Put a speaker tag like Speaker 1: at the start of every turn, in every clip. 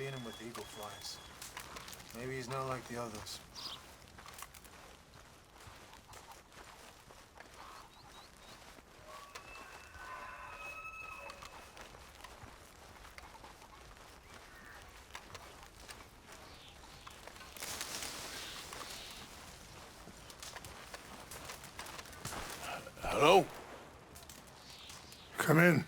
Speaker 1: seen him with eagle flies. Maybe he's not like the others.
Speaker 2: Hello?
Speaker 3: Come in.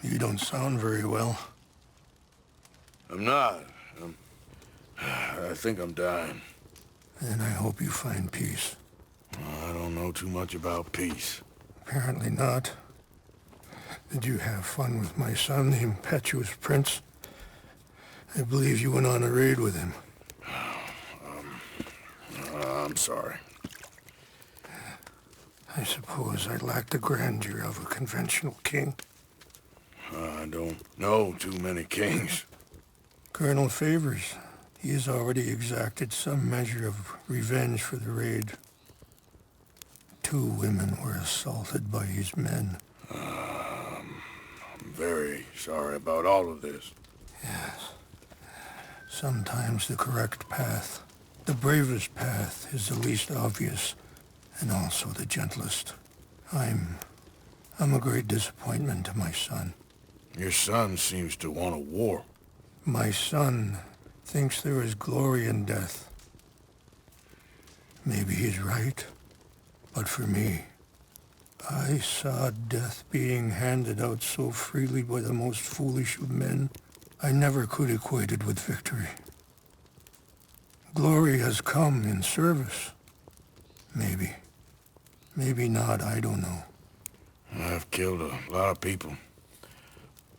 Speaker 3: You don't sound very well.
Speaker 2: I'm not. I think I'm dying.
Speaker 3: And I hope you find peace.
Speaker 2: I don't know too much about peace.
Speaker 3: Apparently not. Did you have fun with my son, the impetuous prince? I believe you went on a raid with him.
Speaker 2: I'm sorry.
Speaker 3: I suppose I lack the grandeur of a conventional king.
Speaker 2: I don't know too many kings.
Speaker 3: Colonel Favors, he has already exacted some measure of revenge for the raid. 2 women were assaulted by his men.
Speaker 2: I'm very sorry about all of this.
Speaker 3: Yes. Sometimes the correct path, the bravest path, is the least obvious, and also the gentlest. I'm a great disappointment to my son.
Speaker 2: Your son seems to want a war.
Speaker 3: My son thinks there is glory in death. Maybe he's right, but for me, I saw death being handed out so freely by the most foolish of men, I never could equate it with victory. Glory has come in service. Maybe. Maybe not, I don't know.
Speaker 2: I've killed a lot of people.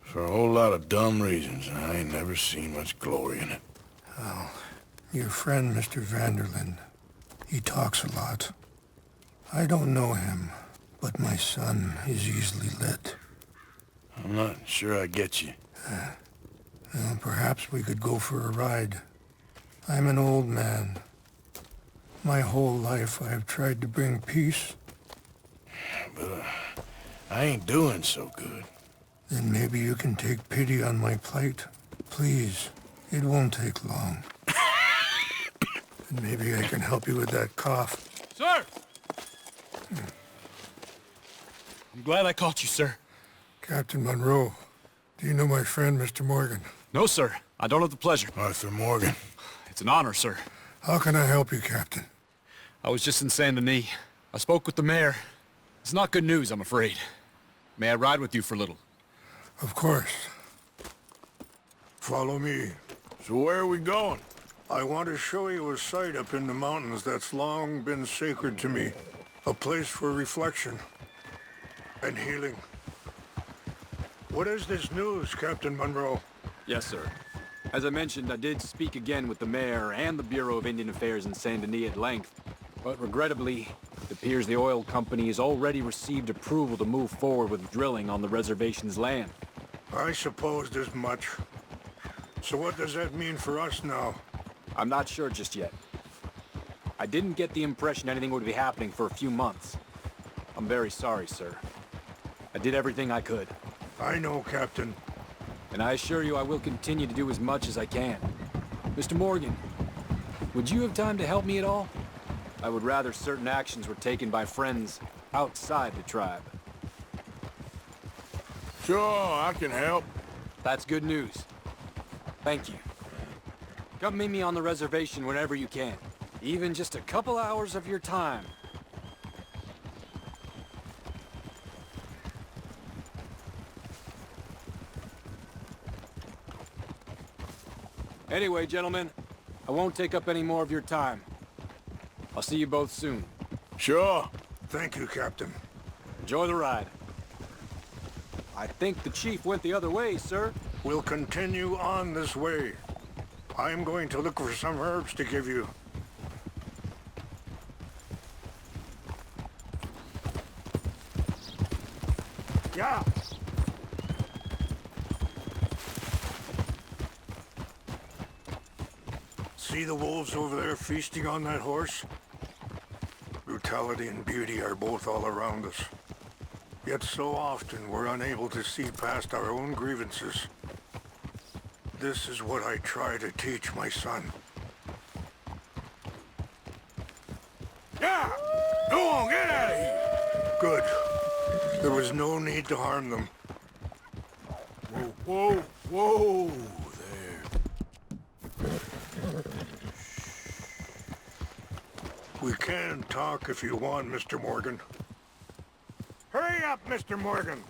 Speaker 2: For a whole lot of dumb reasons, and I ain't never seen much glory in it.
Speaker 3: Well, your friend, Mr. Vanderlyn, he talks a lot. I don't know him, but my son is easily led.
Speaker 2: I'm not sure I get you.
Speaker 3: Well, perhaps we could go for a ride. I'm an old man. My whole life I've tried to bring peace.
Speaker 2: But I ain't doing so good.
Speaker 3: Then maybe you can take pity on my plight. Please, it won't take long. And maybe I can help you with that cough.
Speaker 4: Sir! I'm glad I caught you, sir.
Speaker 3: Captain Monroe, do you know my friend, Mr. Morgan?
Speaker 4: No, sir. I don't have the pleasure.
Speaker 2: Arthur Morgan.
Speaker 4: It's an honor, sir.
Speaker 3: How can I help you, Captain?
Speaker 4: I was just in Saint Denis. I spoke with the mayor. It's not good news, I'm afraid. May I ride with you for a little?
Speaker 3: Of course. Follow me.
Speaker 2: So where are we going?
Speaker 3: I want to show you a site up in the mountains that's long been sacred to me. A place for reflection and healing. What is this news, Captain Monroe?
Speaker 5: Yes, sir. As I mentioned, I did speak again with the mayor and the Bureau of Indian Affairs in Saint Denis at length, but regrettably, it appears the oil company has already received approval to move forward with drilling on the reservation's land.
Speaker 3: I supposed as much. So what does that mean for us now?
Speaker 5: I'm not sure just yet. I didn't get the impression anything would be happening for a few months. I'm very sorry, sir. I did everything I could.
Speaker 3: I know, Captain.
Speaker 5: And I assure you I will continue to do as much as I can. Mr. Morgan, would you have time to help me at all? I would rather certain actions were taken by friends outside the tribe.
Speaker 2: Sure, I can help.
Speaker 5: That's good news. Thank you. Come meet me on the reservation whenever you can. Even just a couple hours of your time. Anyway, gentlemen, I won't take up any more of your time. I'll see you both soon.
Speaker 2: Sure.
Speaker 3: Thank you, Captain.
Speaker 5: Enjoy the ride. I think the chief went the other way, sir.
Speaker 3: We'll continue on this way. I'm going to look for some herbs to give you. Yeah. See the wolves over there feasting on that horse? vitality and beauty are both all around us. Yet so often we're unable to see past our own grievances. This is what I try to teach my son.
Speaker 2: Yeah! Go on, get out of here!
Speaker 3: Good. There was no need to harm them.
Speaker 2: Whoa, whoa, there.
Speaker 3: We can talk if you want, Mr. Morgan. Hurry up, Mr. Morgan!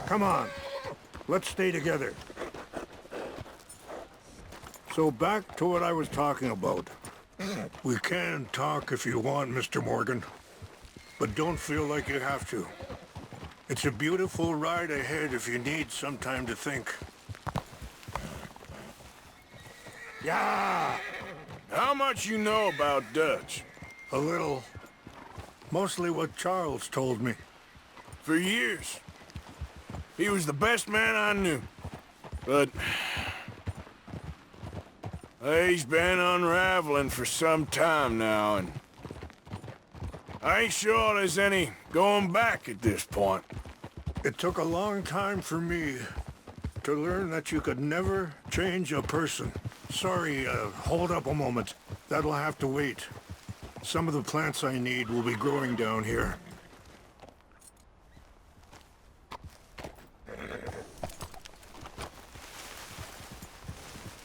Speaker 3: Come on. Let's stay together. So back to what I was talking about. We can talk if you want, Mr. Morgan. But don't feel like you have to. It's a beautiful ride ahead if you need some time to think.
Speaker 2: Yeah! How much you know about Dutch?
Speaker 3: A little. Mostly what Charles told me.
Speaker 2: For years. He was the best man I knew. But he's been unraveling for some time now, and I ain't sure there's any going back at this point.
Speaker 3: It took a long time for me to learn that you could never change a person. Sorry, hold up a moment. That'll have to wait. Some of the plants I need will be growing down here.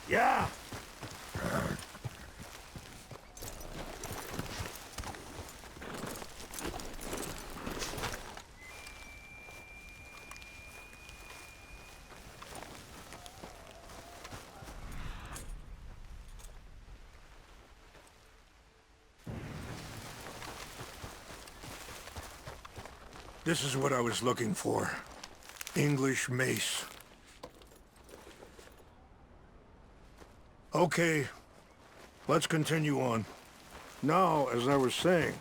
Speaker 3: Yeah! This is what I was looking for. English mace. Okay, let's continue on. Now, as I was saying,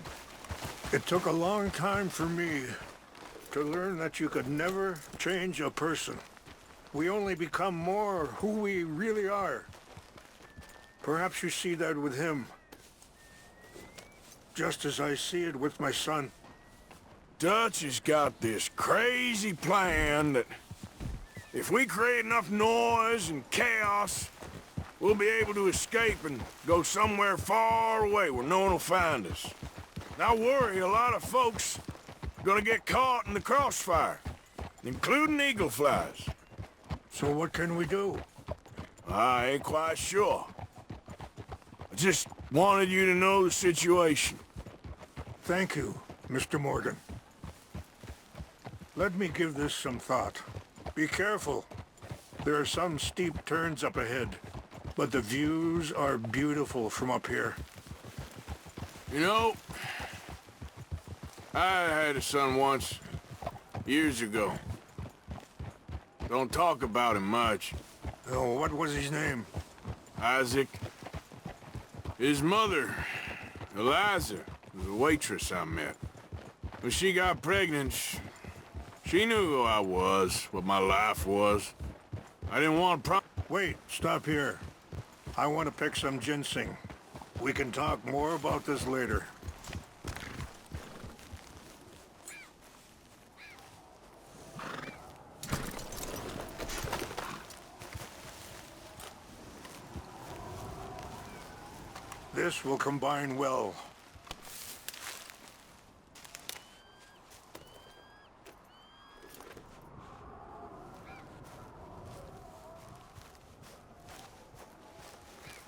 Speaker 3: it took a long time for me to learn that you could never change a person. We only become more who we really are. Perhaps you see that with him, just as I see it with my son.
Speaker 2: Dutch has got this crazy plan that if we create enough noise and chaos, we'll be able to escape and go somewhere far away where no one will find us. And I worry a lot of folks are gonna get caught in the crossfire, including eagle flies.
Speaker 3: So what can we do?
Speaker 2: I ain't quite sure. I just wanted you to know the situation.
Speaker 3: Thank you, Mr. Morgan. Let me give this some thought. Be careful. There are some steep turns up ahead, but the views are beautiful from up here.
Speaker 2: You know, I had a son once, years ago. Don't talk about him much.
Speaker 3: Oh, what was his name?
Speaker 2: Isaac. His mother, Eliza, was a waitress I met. When she got pregnant, she knew who I was, what my life was. I didn't want to
Speaker 3: Wait, stop here. I want to pick some ginseng. We can talk more about this later. This will combine well.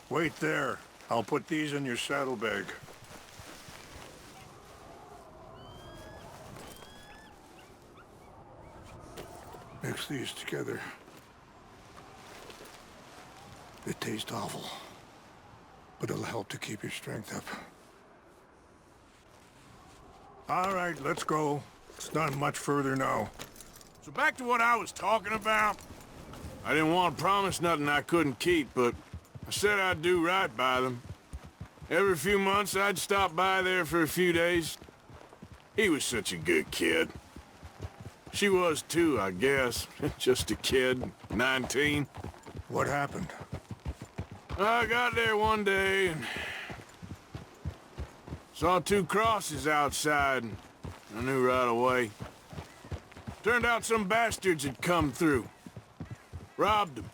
Speaker 3: Wait there. I'll put these in your saddlebag. Mix these together. They taste awful, but it'll help to keep your strength up. All right, let's go. It's not much further now.
Speaker 2: So back to what I was talking about. I didn't want to promise nothing I couldn't keep, but I said I'd do right by them. Every few months, I'd stop by there for a few days. He was such a good kid. She was too, I guess. Just a kid, 19.
Speaker 3: What happened?
Speaker 2: I got there one day and saw two crosses outside, and I knew right away. Turned out some bastards had come through, robbed them,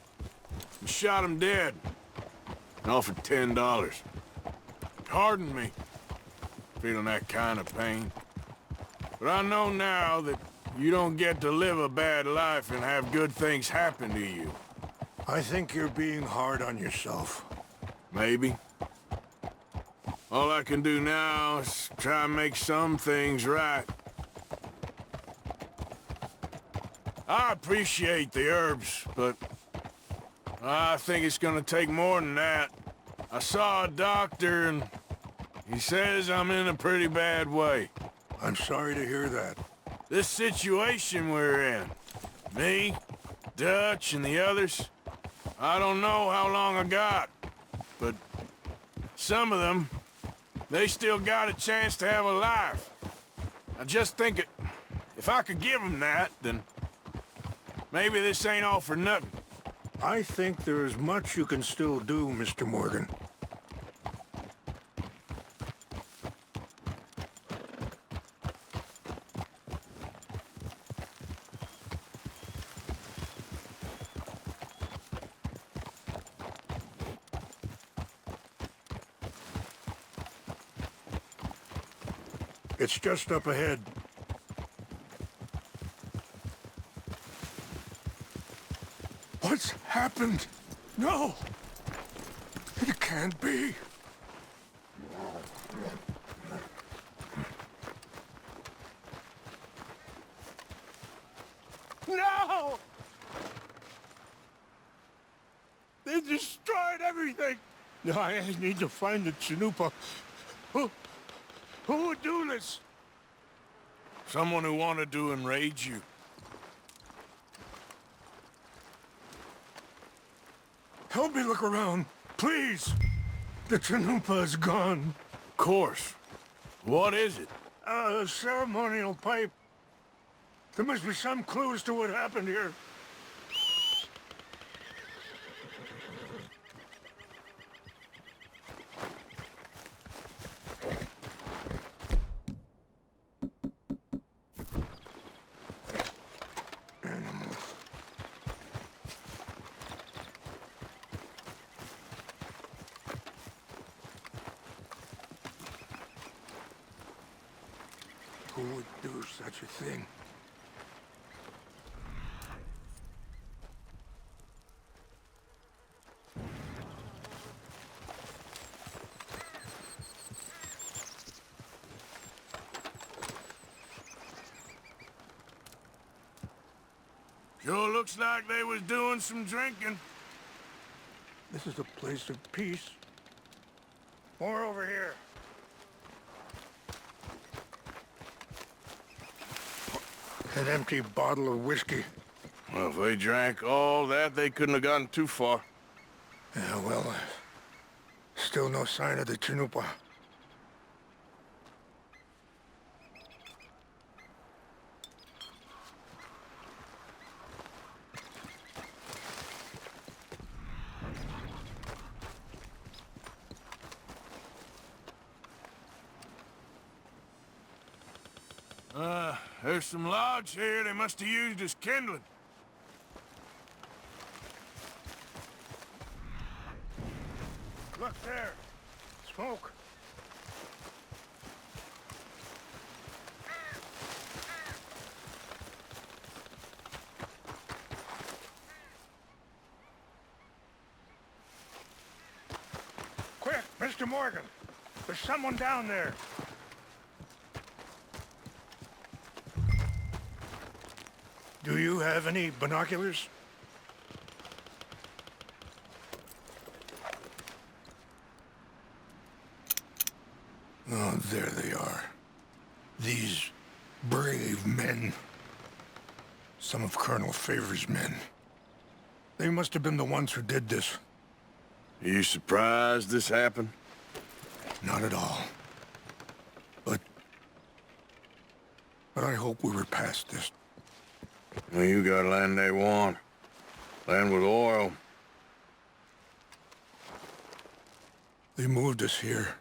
Speaker 2: and shot them dead, and offered $10. It hardened me, feeling that kind of pain. But I know now that you don't get to live a bad life and have good things happen to you.
Speaker 3: I think you're being hard on yourself.
Speaker 2: Maybe. All I can do now is try and make some things right. I appreciate the herbs, but I think it's gonna take more than that. I saw a doctor and he says I'm in a pretty bad way.
Speaker 3: I'm sorry to hear that.
Speaker 2: This situation we're in, me, Dutch, and the others, I don't know how long I got, but some of them, they still got a chance to have a life. I just think if I could give them that, then maybe this ain't all for nothing.
Speaker 3: I think there is much you can still do, Mr. Morgan. It's just up ahead. What's happened? No! It can't be. No! They destroyed everything! No, I need to find the Chanupa. Who would do this?
Speaker 2: Someone who wanted to enrage you.
Speaker 3: Help me look around, please. The Chanupa is gone.
Speaker 2: Of course. What is it?
Speaker 3: A ceremonial pipe. There must be some clues to what happened here. Who would do such a thing?
Speaker 2: Sure looks like they was doing some drinking.
Speaker 3: This is a place of peace. More over here. An empty bottle of whiskey.
Speaker 2: Well, if they drank all that, they couldn't have gotten too far.
Speaker 3: Yeah, well, still no sign of the Chanupa.
Speaker 2: There's some logs here they must have used as kindling.
Speaker 3: Look there. Smoke. Quick, Mr. Morgan. There's someone down there. Do you have any binoculars? Oh, there they are. These brave men. Some of Colonel Favor's men. They must have been the ones who did this.
Speaker 2: Are you surprised this happened?
Speaker 3: Not at all. But I hope we were past this.
Speaker 2: Well, you got land they want. Land with oil.
Speaker 3: They moved us here.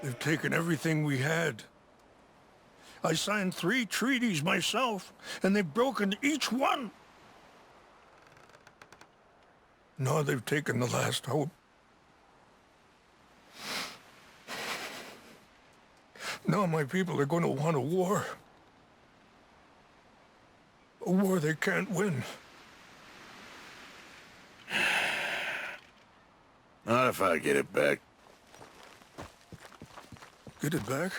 Speaker 3: They've taken everything we had. I signed 3 treaties myself, and they've broken each one. Now they've taken the last hope. Now my people are going to want a war. A war they can't win.
Speaker 2: Not if I get it back.
Speaker 3: Get it back?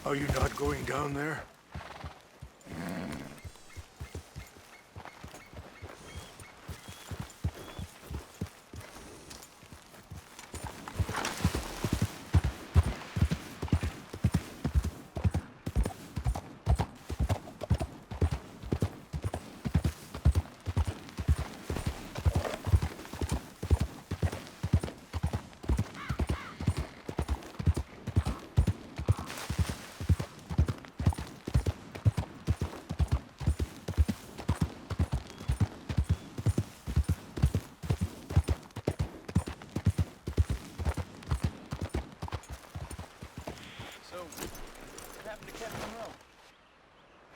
Speaker 3: Are you not going down there?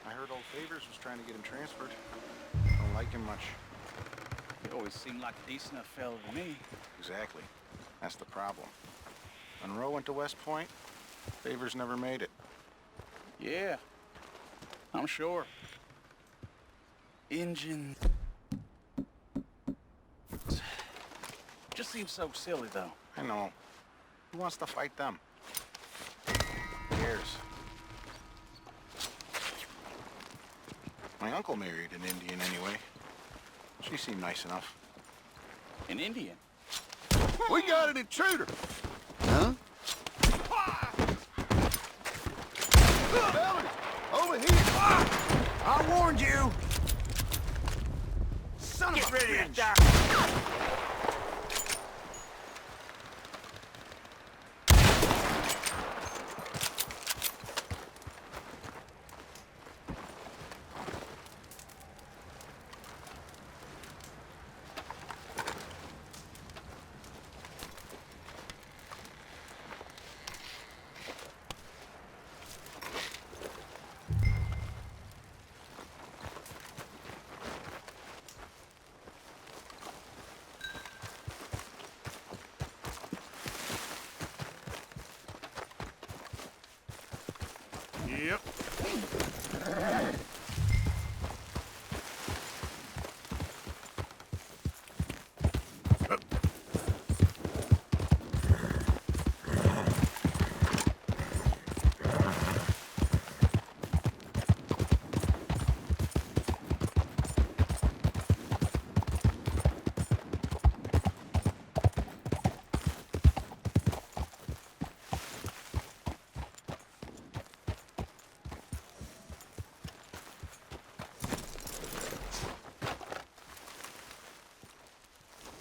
Speaker 1: I heard old Favors was trying to get him transferred. Don't like him much.
Speaker 6: He always seemed like a decent enough fella to me.
Speaker 1: Exactly. That's the problem. Monroe went to West Point. Favors never made it.
Speaker 6: Yeah, I'm sure. Engine. Just seems so silly, though.
Speaker 1: I know. Who wants to fight them? Who cares? My uncle married an Indian anyway. She seemed nice enough.
Speaker 6: An Indian.
Speaker 2: We got an intruder!
Speaker 6: Huh?
Speaker 2: Fellas, over here! I warned you!
Speaker 6: Son
Speaker 2: Get
Speaker 6: of a
Speaker 2: ready to
Speaker 6: bitch.
Speaker 2: die! Yep.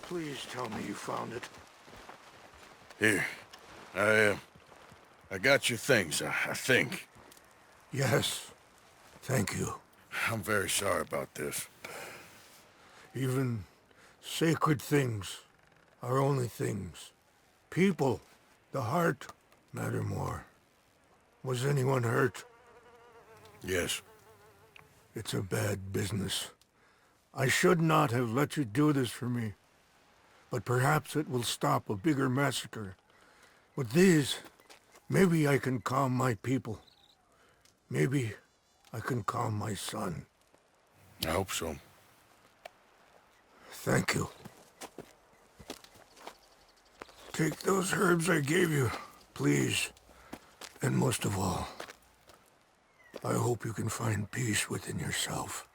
Speaker 3: Please tell me you found it.
Speaker 2: Here. I got your things, I think.
Speaker 3: Yes. Thank you.
Speaker 2: I'm very sorry about this.
Speaker 3: Even sacred things are only things. People, the heart, matter more. Was anyone hurt?
Speaker 2: Yes.
Speaker 3: It's a bad business. I should not have let you do this for me. But perhaps it will stop a bigger massacre. With these, maybe I can calm my people. Maybe I can calm my son.
Speaker 2: I hope so.
Speaker 3: Thank you. Take those herbs I gave you, please. And most of all, I hope you can find peace within yourself.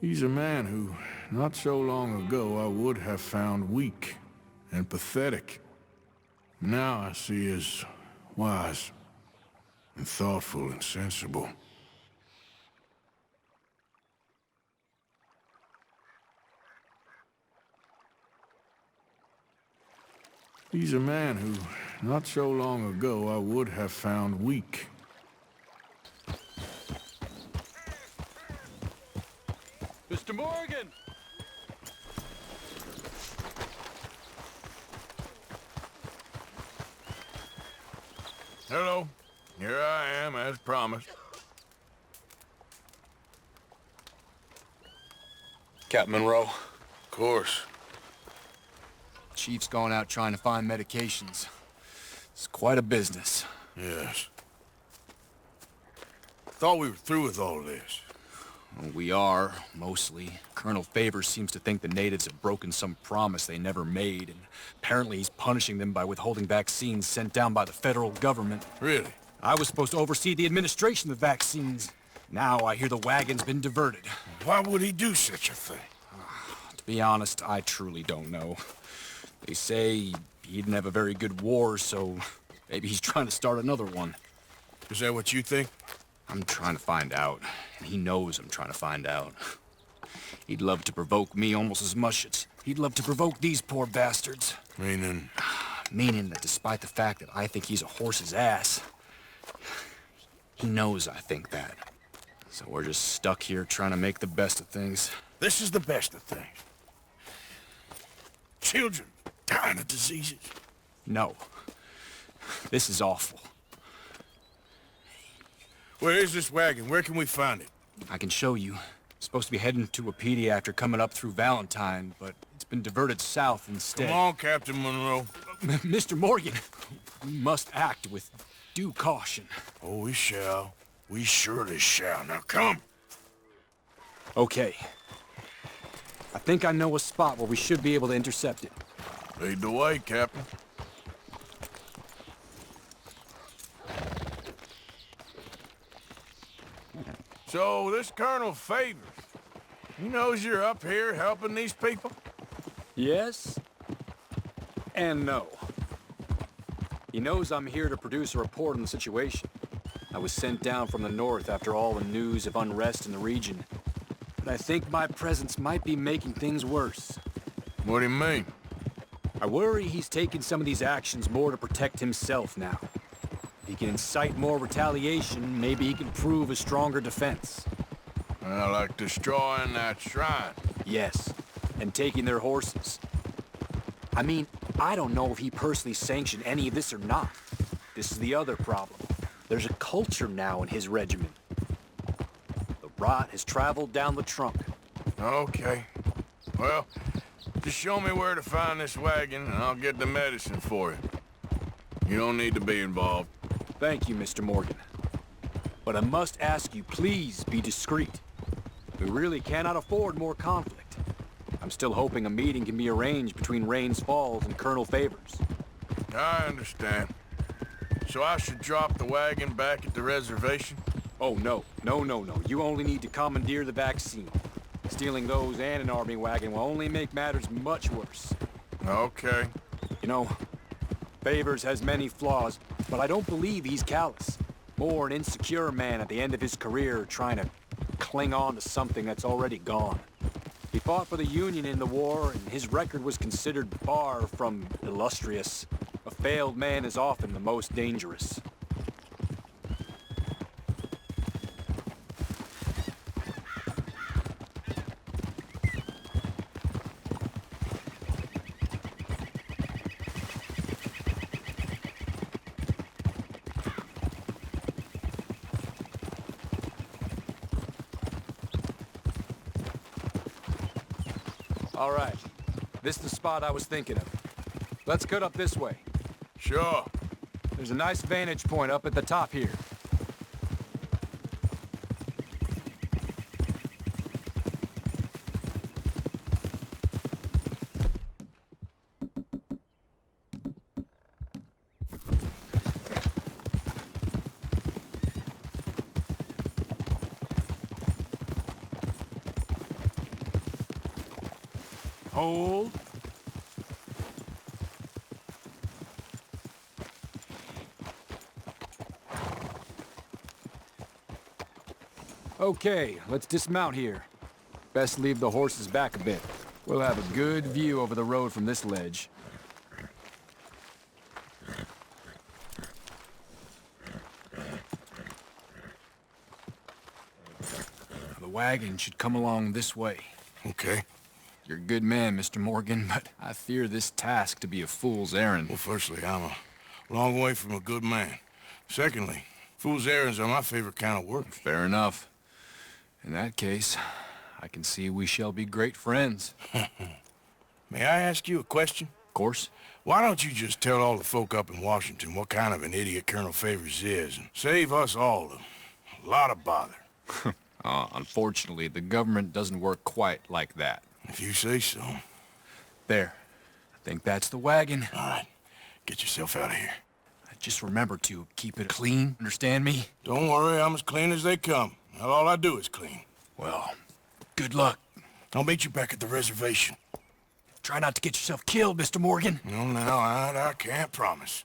Speaker 2: He's a man who, not so long ago, I would have found weak and pathetic. Now I see as wise and thoughtful and sensible. He's a man who, not so long ago, I would have found weak.
Speaker 5: Mr. Morgan!
Speaker 2: Hello. Here I am, as promised.
Speaker 4: Captain Monroe,
Speaker 2: Of course.
Speaker 4: Chief's going out trying to find medications. It's quite a business.
Speaker 2: Yes. Thought we were through with all this.
Speaker 4: Well, we are, mostly. Colonel Favors seems to think the natives have broken some promise they never made, and apparently he's punishing them by withholding vaccines sent down by the federal government.
Speaker 2: Really?
Speaker 4: I was supposed to oversee the administration of the vaccines. Now I hear the wagon's been diverted.
Speaker 2: Why would he do such a thing?
Speaker 4: To be honest, I truly don't know. They say he didn't have a very good war, so maybe he's trying to start another one.
Speaker 2: Is that what you think?
Speaker 4: I'm trying to find out, and he knows I'm trying to find out. He'd love to provoke me almost as much as he'd love to provoke these poor bastards.
Speaker 2: Meaning?
Speaker 4: Meaning that despite the fact that I think he's a horse's ass, he knows I think that. So we're just stuck here trying to make the best of things.
Speaker 2: This is the best of things. Children dying of diseases.
Speaker 4: No. This is awful.
Speaker 2: Where is this wagon? Where can we find it?
Speaker 4: I can show you. It's supposed to be heading to Wapiti after coming up through Valentine, but it's been diverted south instead.
Speaker 2: Come on, Captain Monroe.
Speaker 4: Mr. Morgan, we must act with due caution.
Speaker 2: Oh, we shall. We surely shall. Now come.
Speaker 5: Okay. I think I know a spot where we should be able to intercept it.
Speaker 2: Lead the way, Captain. So, this Colonel Favors, he knows you're up here helping these people?
Speaker 5: Yes? And no. He knows I'm here to produce a report on the situation. I was sent down from the north after all the news of unrest in the region. But I think my presence might be making things worse.
Speaker 2: What do you mean?
Speaker 5: I worry he's taking some of these actions more to protect himself now. If he can incite more retaliation, maybe he can prove a stronger defense.
Speaker 2: Well, like destroying that shrine.
Speaker 5: Yes, and taking their horses. I mean, I don't know if he personally sanctioned any of this or not. This is the other problem. There's a culture now in his regiment. The rot has traveled down the trunk.
Speaker 2: Okay. Well, just show me where to find this wagon, and I'll get the medicine for you. You don't need to be involved.
Speaker 5: Thank you, Mr. Morgan. But I must ask you, please be discreet. We really cannot afford more conflict. I'm still hoping a meeting can be arranged between Rains Falls and Colonel Favors.
Speaker 2: I understand. So I should drop the wagon back at the reservation?
Speaker 5: Oh, no. No. You only need to commandeer the vaccine. Stealing those and an army wagon will only make matters much worse.
Speaker 2: Okay.
Speaker 5: You know, Favors has many flaws, but I don't believe he's callous. More an insecure man at the end of his career trying to cling on to something that's already gone. He fought for the Union in the war, and his record was considered far from illustrious. A failed man is often the most dangerous. All right. This is the spot I was thinking of. Let's cut up this way.
Speaker 2: Sure.
Speaker 5: There's a nice vantage point up at the top here.
Speaker 2: Hold.
Speaker 5: Okay, let's dismount here. Best leave the horses back a bit. We'll have a good view over the road from this ledge.
Speaker 4: The wagon should come along this way.
Speaker 2: Okay.
Speaker 4: You're a good man, Mr. Morgan, but I fear this task to be a fool's errand.
Speaker 2: Well, firstly, I'm a long way from a good man. Secondly, fool's errands are my favorite kind of work.
Speaker 4: Fair enough. In that case, I can see we shall be great friends.
Speaker 2: May I ask you a question?
Speaker 4: Of course.
Speaker 2: Why don't you just tell all the folk up in Washington what kind of an idiot Colonel Favors is, and save us all a lot of bother?
Speaker 4: Unfortunately, the government doesn't work quite like that.
Speaker 2: If you say so.
Speaker 4: There. I think that's the wagon.
Speaker 2: All right, get yourself out of here.
Speaker 4: Just remember to keep it clean, understand me?
Speaker 2: Don't worry, I'm as clean as they come. Now, all I do is clean.
Speaker 4: Well, good luck.
Speaker 2: I'll meet you back at the reservation.
Speaker 4: Try not to get yourself killed, Mr. Morgan.
Speaker 2: No, now, I can't promise.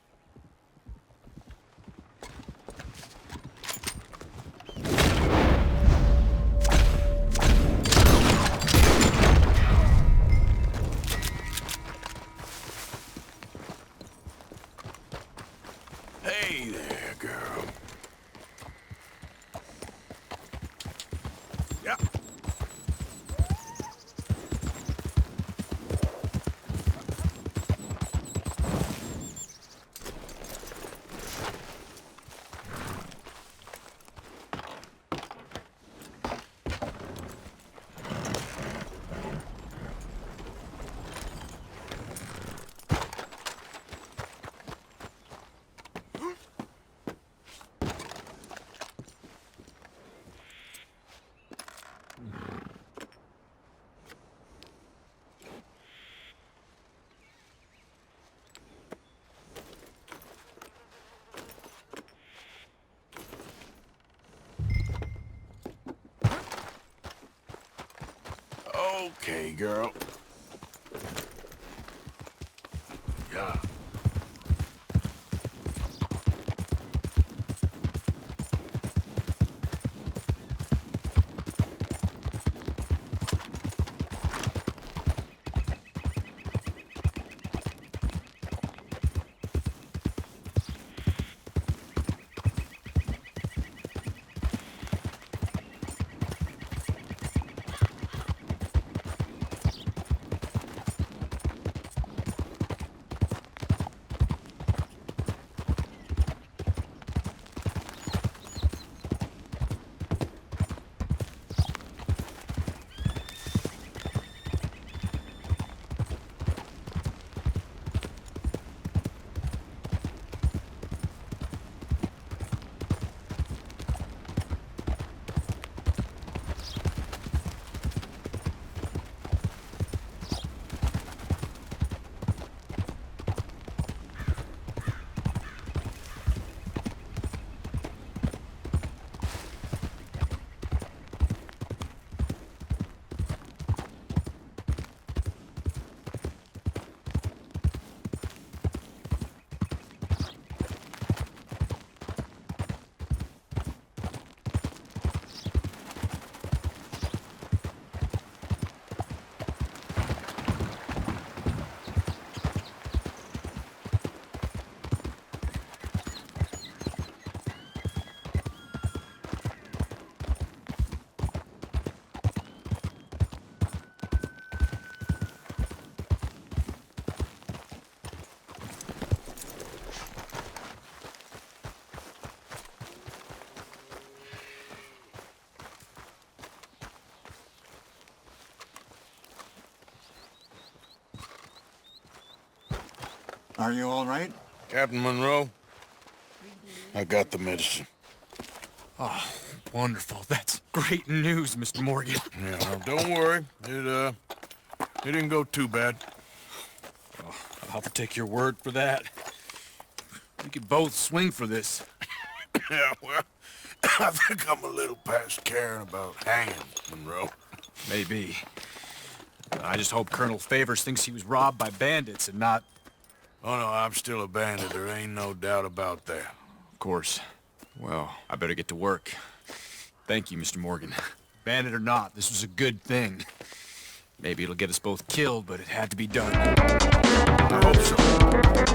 Speaker 2: Hey there, girl. Yeah. Okay, girl. Yeah.
Speaker 1: Are you all right?
Speaker 2: Captain Monroe, I got the medicine.
Speaker 4: Oh, wonderful. That's great news, Mr. Morgan.
Speaker 2: Yeah, well, don't worry. It didn't go too bad.
Speaker 4: Oh, I'll have to take your word for that. We could both swing for this.
Speaker 2: Yeah, well, I think I'm a little past caring about hanging, Monroe.
Speaker 4: Maybe. I just hope Colonel Favors thinks he was robbed by bandits and not...
Speaker 2: Oh, no, I'm still a bandit. There ain't no doubt about that.
Speaker 4: Of course. Well, I better get to work. Thank you, Mr. Morgan. Bandit or not, this was a good thing. Maybe it'll get us both killed, but it had to be done.
Speaker 2: I hope so.